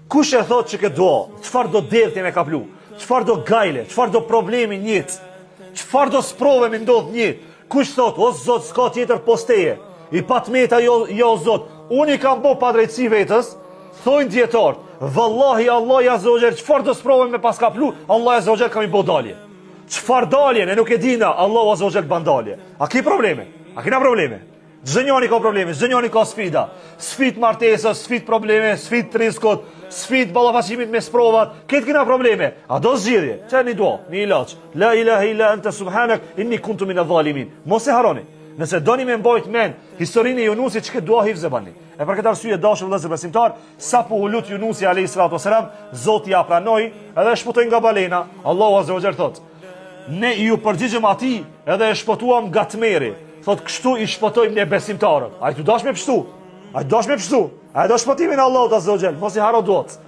Kush e thot që këtë dua? Çfarë do derdhje me ka plu? Çfarë do gajle? Çfarë do problemi në jetë? Çfarë do sprove me ndodh në jetë? Kush thot, o Zot, s'ka tjetër posteje. I patmeta jo Zot. Unë i kam bo pa drejtësi vetës, thojnë djetarët, vallahi Allah azza wa jall, çfarë do sprove me pas ka plu, Allah azza wa jall kam i bo dalje. Çfarë dalje, ne nuk e dina, Allah azza wa jall ban dalje. A ki probleme? A kina probleme? Çdo njëri ka probleme, çdo njëri ka sfida. Sfid martesës, sfid probleme, sfid riskut, sfid ballafaqimit me sprovat, këtë kena probleme. A do zgjidhje? Çfarë ni dua? Ni ilaç. La ilaha illa anta subhanak inni kuntu minadh zalimin. Mos e harroni. Nëse doni me mbajt men historinë e Yunusit, çka dua hifz e bani. E për këtë arsye dashur vëllezër besimtar, sapo u lut Yunusi alayhis salatu wasalam, Zoti ja pranoi edhe e shpëtoi nga balena. Allahu azza wa jall thot: "Ne ju përgjigjëm atij edhe e shpëtuam nga tmerri." Thot kështu i shpëtojmë ne besimtarët. Ai tu dash me pështu. Ai dash me pështu. Ai do shpëtimin e Allahut azza wa jall. Mos i haro dot.